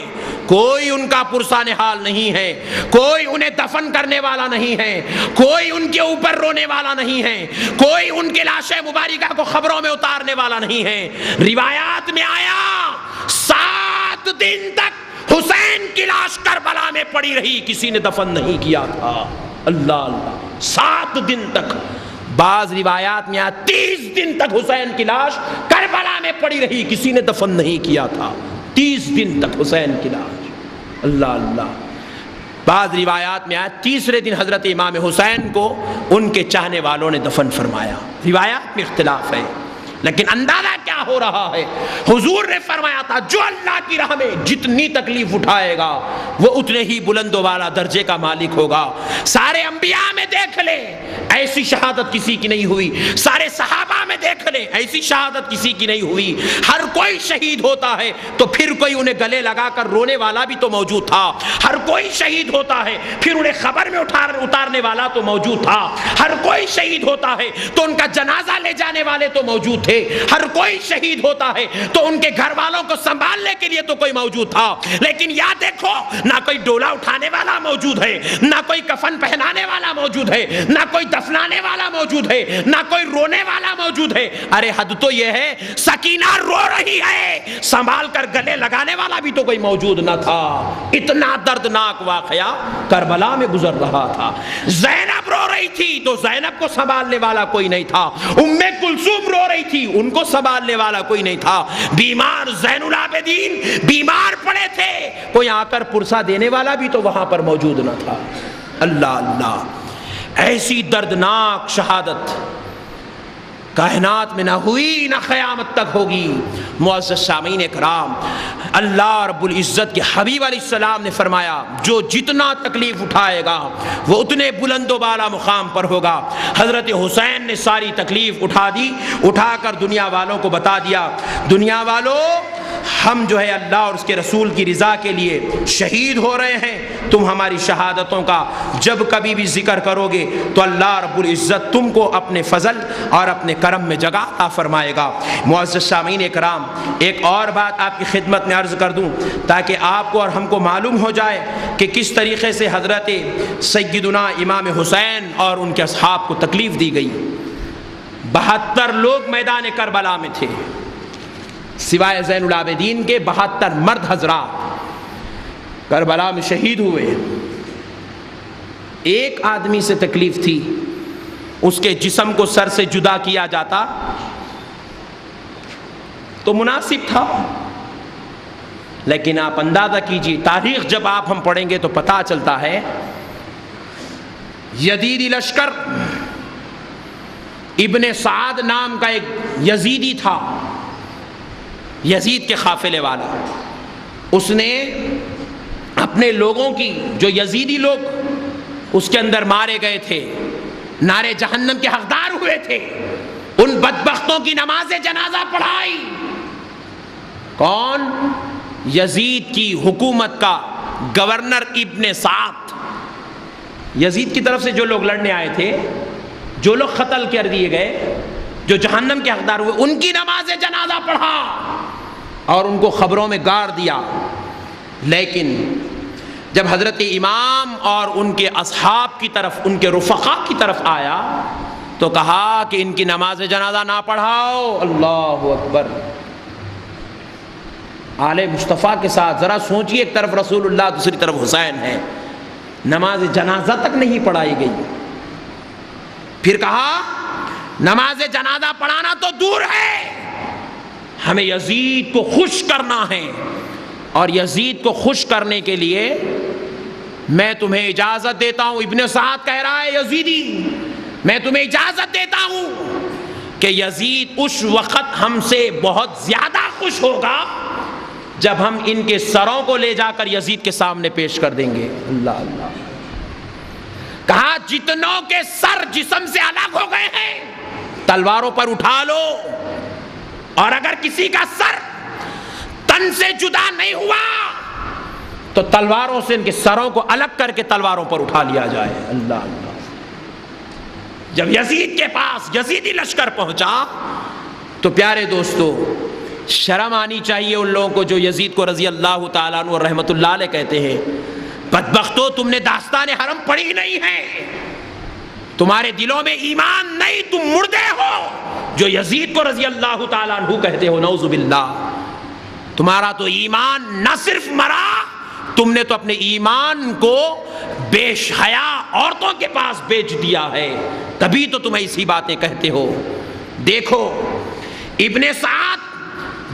کوئی ان کا پرسان حال نہیں ہے، کوئی انہیں دفن کرنے والا نہیں ہے، کوئی ان کے اوپر رونے والا نہیں ہے، کوئی ان کے لاش مبارکہ کو خبروں میں اتارنے والا نہیں ہے۔ روایات میں آیا 7 دن تک حسین کی لاش کربلا میں پڑی رہی، کسی نے دفن نہیں کیا تھا۔ اللہ اللہ، 7 دن تک۔ بعض روایات میں 30 دن تک حسین کی لاش کربلا میں پڑی رہی، کسی نے دفن نہیں کیا تھا۔ 30 دن تک حسین کی لاش۔ اللہ اللہ۔ بعض روایات میں 3 دن حضرت امام حسین کو ان کے چاہنے والوں نے دفن فرمایا۔ روایات میں اختلاف ہے، لیکن اندازہ کیا ہو رہا ہے؟ حضور نے فرمایا تھا جو اللہ کی راہ میں جتنی تکلیف اٹھائے گا وہ اتنے ہی بلند و بالا درجے کا مالک ہوگا۔ سارے انبیاء میں دیکھ لیں ایسی شہادت کسی کی نہیں ہوئی، سارے صحابہ میں دیکھ لیں ایسی شہادت کسی کی نہیں ہوئی۔ ہر کوئی شہید ہوتا ہے تو پھر کوئی انہیں گلے لگا کر رونے والا بھی تو موجود تھا، ہر کوئی شہید ہوتا ہے پھر انہیں خبر میں اتارنے والا تو موجود تھا، ہر کوئی شہید ہوتا ہے تو ان کا جنازہ لے جانے والے تو موجود تھے، ہر کوئی شہید ہوتا ہے تو ان کے گھر والوں کو سنبھالنے کے لیے تو کوئی موجود تھا۔ لیکن یاد دیکھو نہ کوئی ڈولا اٹھانے والا موجود ہے، نہ کوئی کفن پہنانے والا موجود ہے، نہ کوئی دفنانے والا موجود ہے، نہ کوئی رونے والا موجود موجود ہے. ارے حد تو یہ ہے سکینہ رو رہی ہے, سنبھال کر گلے لگانے والا بھی تو کوئی موجود نہ تھا. اتنا دردناک واقعہ کربلا میں گزر رہا تھا. زینب رو رہی تھی تو زینب کو سنبھالنے والا کوئی نہیں تھا. ام کلثوم رو رہی تھی, ان کو سنبھالنے والا کوئی نہیں تھا. بیمار زین العابدین بیمار پڑے تھے, کوئی آ کر پرسا دینے والا بھی تو وہاں پر موجود نہ تھا. اللہ اللہ, ایسی دردناک شہادت کائنات میں نہ ہوئی نہ قیامت تک ہوگی. معزز سامعین کرام, اللہ رب العزت کے حبیب علیہ السلام نے فرمایا جو جتنا تکلیف اٹھائے گا وہ اتنے بلند و بالا مقام پر ہوگا. حضرت حسین نے ساری تکلیف اٹھا دی, اٹھا کر دنیا والوں کو بتا دیا, دنیا والوں ہم جو ہے اللہ اور اس کے رسول کی رضا کے لیے شہید ہو رہے ہیں. تم ہماری شہادتوں کا جب کبھی بھی ذکر کرو گے تو اللہ رب العزت تم کو اپنے فضل اور اپنے کرم میں جگہ عطا فرمائے گا. معزز سامعین کرام, ایک اور بات آپ کی خدمت میں عرض کر دوں تاکہ آپ کو اور ہم کو معلوم ہو جائے کہ کس طریقے سے حضرت سیدنا امام حسین اور ان کے اصحاب کو تکلیف دی گئی. 72 لوگ میدان کربلا میں تھے, سوائے زین العابدین کے 72 مرد حضرات کربلا میں شہید ہوئے. ایک آدمی سے تکلیف تھی, اس کے جسم کو سر سے جدا کیا جاتا تو مناسب تھا, لیکن آپ اندازہ کیجئے تاریخ جب آپ ہم پڑھیں گے تو پتہ چلتا ہے یزیدی لشکر, ابن سعد نام کا ایک یزیدی تھا, یزید کے قافلے والا, اس نے اپنے لوگوں کی, جو یزیدی لوگ اس کے اندر مارے گئے تھے, نارے جہنم کے حقدار ہوئے تھے, ان بدبختوں کی نماز جنازہ پڑھائی. کون؟ یزید کی حکومت کا گورنر ابن سعد. یزید کی طرف سے جو لوگ لڑنے آئے تھے, جو لوگ قتل کر دیے گئے, جو جہنم کے حقدار ہوئے, ان کی نماز جنازہ پڑھا اور ان کو خبروں میں گاڑ دیا. لیکن جب حضرت امام اور ان کے اصحاب کی طرف, ان کے رفقا کی طرف آیا تو کہا کہ ان کی نماز جنازہ نہ پڑھاؤ. اللہ اکبر. آل مصطفیٰ کے ساتھ ذرا سوچئے, ایک طرف رسول اللہ, دوسری طرف حسین ہے, نماز جنازہ تک نہیں پڑھائی گئی. پھر کہا نماز جنازہ پڑھانا تو دور ہے, ہمیں یزید کو خوش کرنا ہے, اور یزید کو خوش کرنے کے لیے میں تمہیں اجازت دیتا ہوں. ابن سعد کہہ رہا ہے یزیدی, میں تمہیں اجازت دیتا ہوں کہ یزید اس وقت ہم سے بہت زیادہ خوش ہوگا جب ہم ان کے سروں کو لے جا کر یزید کے سامنے پیش کر دیں گے. اللہ اللہ. کہا جتنوں کے سر جسم سے الگ ہو گئے ہیں تلواروں پر اٹھا لو, اور اگر کسی کا سر تن سے جدا نہیں ہوا تو تلواروں سے ان کے سروں کو الگ کر کے تلواروں پر اٹھا لیا جائے. اللہ اللہ. جب یزید کے پاس یزیدی لشکر پہنچا تو پیارے دوستو, شرم آنی چاہیے ان لوگوں کو جو یزید کو رضی اللہ تعالیٰ عنہ اور رحمت اللہ علیہ کہتے ہیں. بدبختو, تم نے داستان حرم پڑھی نہیں ہے, تمہارے دلوں میں ایمان نہیں, تم مردے ہو جو یزید کو رضی اللہ تعالیٰ عنہ کہتے ہو. نعوذ باللہ. تمہارا تو ایمان نہ صرف مرا, تم نے تو اپنے ایمان کو بے حیا عورتوں کے پاس بیچ دیا ہے, تبھی تو تم ایسی باتیں کہتے ہو. دیکھو ابن سعد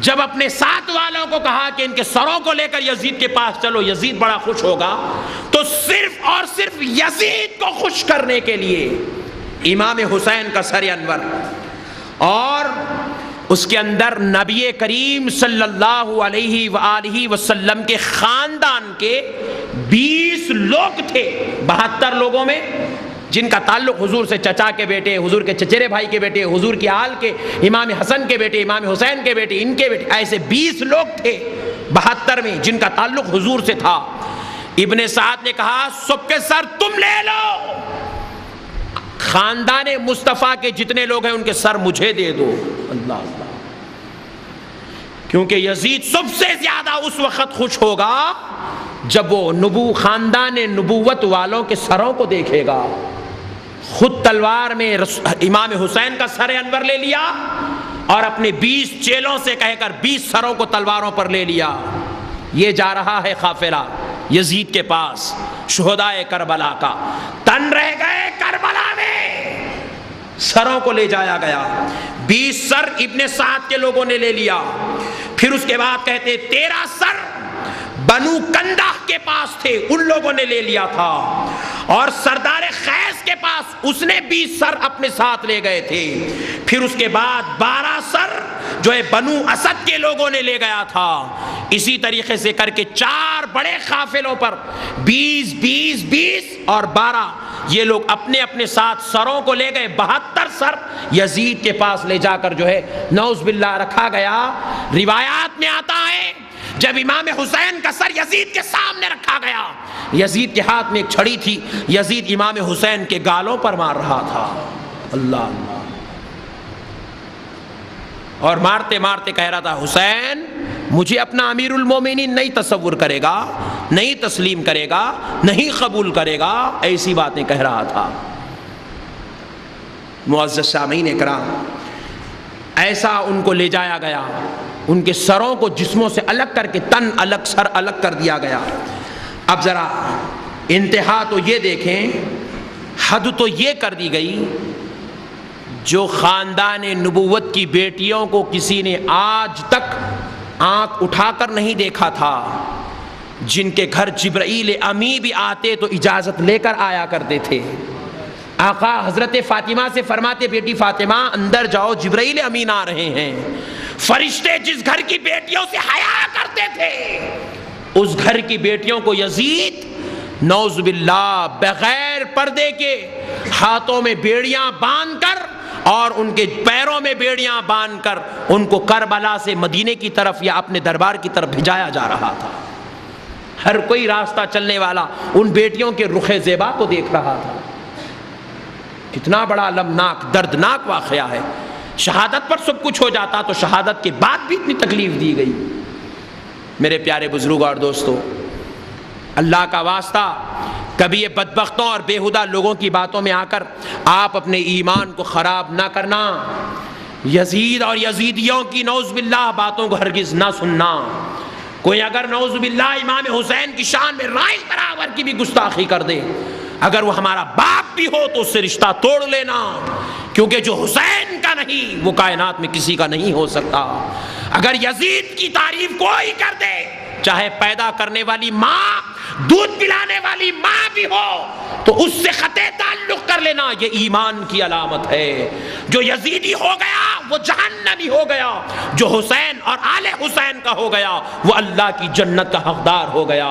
جب اپنے ساتھ والوں کو کہا کہ ان کے سروں کو لے کر یزید کے پاس چلو, یزید بڑا خوش ہوگا, تو صرف اور صرف یزید کو خوش کرنے کے لیے امام حسین کا سر انور اور اس کے اندر نبی کریم صلی اللہ علیہ وآلہ وسلم کے خاندان کے 20 لوگ تھے. 72 لوگوں میں جن کا تعلق حضور سے چچا کے بیٹے, حضور کے چچیرے بھائی کے بیٹے, حضور کی آل کے, امام حسن کے بیٹے, امام حسین کے بیٹے, ان کے بیٹے, ایسے 20 لوگ تھے 72 میں جن کا تعلق حضور سے تھا. ابن سعد نے کہا سب کے سر تم لے لو, خاندان مصطفیٰ کے جتنے لوگ ہیں ان کے سر مجھے دے دو. اللہ اللہ. کیونکہ یزید سب سے زیادہ اس وقت خوش ہوگا جب وہ خاندان نبوت والوں کے سروں کو دیکھے گا. خود تلوار میں امام حسین کا سر انور لے لیا اور اپنے 20 چیلوں سے کہہ کر 20 سروں کو تلواروں پر لے لیا. یہ جا رہا ہے قافلہ یزید کے پاس، شہدائے کربلا کا. تن رہ گئے کربلا میں، سروں کو لے جایا گیا. 20 سر ابن سعد کے لوگوں نے لے لیا. پھر اس کے بعد کہتے 13 سر بنو کندہ کے پاس تھے، ان لوگوں نے لے لیا تھا. اور سردار خیس کے پاس اس نے 20 سر اپنے ساتھ لے گئے تھے. پھر اس کے بعد 12 سر جو ہے بنو اسد کے لوگوں نے لے گیا تھا. اسی طریقے سے کر کے 4 بڑے قافلوں پر 20 20 20 اور 12 یہ لوگ اپنے اپنے ساتھ سروں کو لے گئے. 72 سر یزید کے پاس لے جا کر جو ہے نعوذ باللہ رکھا گیا. روایات میں آتا ہے جب امام حسین کا سر یزید کے سامنے رکھا گیا، یزید کے ہاتھ میں ایک چھڑی تھی، یزید امام حسین کے گالوں پر مار رہا تھا. اللہ اللہ. اور مارتے مارتے کہہ رہا تھا حسین مجھے اپنا امیر المومنین نہیں تصور کرے گا، نہیں تسلیم کرے گا، نہیں قبول کرے گا، ایسی باتیں کہہ رہا تھا. معزز سامعین اکرام، ایسا ان کو لے جایا گیا. ان کے سروں کو جسموں سے الگ کر کے تن الگ سر الگ کر دیا گیا. اب ذرا انتہا تو یہ دیکھیں، حد تو یہ کر دی گئی جو خاندان نبوت کی بیٹیوں کو کسی نے آج تک آنکھ اٹھا کر نہیں دیکھا تھا، جن کے گھر جبرائیل امی بھی آتے تو اجازت لے کر آیا کرتے تھے. آقا حضرت فاطمہ سے فرماتے بیٹی فاطمہ اندر جاؤ جبرائیل امین آ رہے ہیں. فرشتے جس گھر کی بیٹیوں سے حیا کرتے تھے اس گھر کی بیٹیوں کو یزید نعوذ باللہ بغیر پردے کے ہاتھوں میں بیڑیاں باندھ کر اور ان کے پیروں میں بیڑیاں باندھ کر ان کو کربلا سے مدینے کی طرف یا اپنے دربار کی طرف بھیجایا جا رہا تھا. ہر کوئی راستہ چلنے والا ان بیٹیوں کے رخ زیبا کو دیکھ رہا تھا. کتنا بڑا المناک دردناک واقعہ ہے. شہادت پر سب کچھ ہو جاتا تو شہادت کے بعد بھی اتنی تکلیف دی گئی. میرے پیارے بزرگ اور دوستو، اللہ کا واسطہ کبھی یہ بدبختوں اور بیہودہ لوگوں کی باتوں میں آ کر آپ اپنے ایمان کو خراب نہ کرنا. یزید اور یزیدیوں کی نعوذ باللہ باتوں کو ہرگز نہ سننا. کوئی اگر نعوذ باللہ امام حسین کی شان میں رائے برابر کی بھی گستاخی کر دے، اگر وہ ہمارا باپ بھی ہو تو اس سے رشتہ توڑ لینا، کیونکہ جو حسین کا نہیں وہ کائنات میں کسی کا نہیں ہو سکتا. اگر یزید کی تعریف کوئی کر دے، چاہے پیدا کرنے والی ماں، دودھ پلانے والی ماں بھی ہو، تو اس سے قطع تعلق کر لینا، یہ ایمان کی علامت ہے. جو یزیدی ہو گیا وہ جہنمی ہو گیا، جو حسین اور آل حسین کا ہو گیا وہ اللہ کی جنت کا حقدار ہو گیا.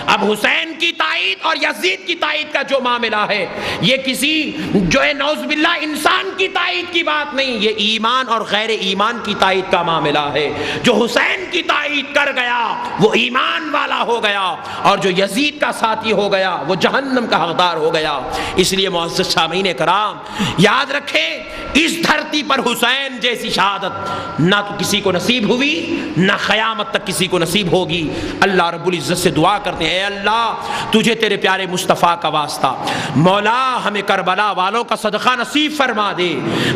اب حسین کی تائید اور یزید کی تائید کا جو معاملہ ہے، یہ کسی جو ہے نعوذ باللہ انسان کی تائید کی بات نہیں، یہ ایمان اور غیر ایمان کی تائید کا معاملہ ہے. جو حسین کی تائید کر گیا وہ ایمان والا ہو گیا، اور جو یزید کا ساتھی ہو گیا وہ جہنم کا حقدار ہو گیا. اس لیے معزز سامعین کرام یاد رکھیں، اس دھرتی پر حسین جیسی شہادت نہ تو کسی کو نصیب ہوئی، نہ قیامت تک کسی کو نصیب ہوگی. اللہ رب العزت سے دعا کرتے ہیں، اے اللہ تجھے تیرے پیارے مصطفیٰ کا واسطہ مولا ہمیں کربلا والوں کا صدقہ نصیب فرما دے.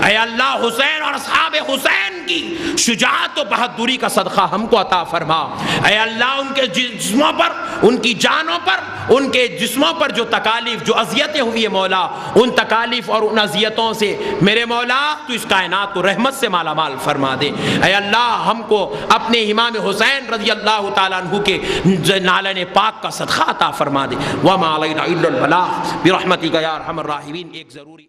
اے اللہ حسین اور اصحاب حسین کی شجاعت و بہادری کا صدقہ ہم کو عطا فرما. اے اللہ ان کے جسموں پر، ان کی جانوں پر، ان کے جسموں پر جو تکالیف، جو اذیتیں ہوئی ہے مولا، ان تکالیف اور ان اذیتوں سے میرے مولا تو اس کائنات کو رحمت سے مالا مال فرما دے. اے اللہ ہم کو اپنے امام حسین رضی اللہ تعالیٰ عنہ کے نالین پاک کا صدقہ عطا فرما دے. وما علینا الا البلاغ برحمتک یا ارحم الراحمین. ایک ضروری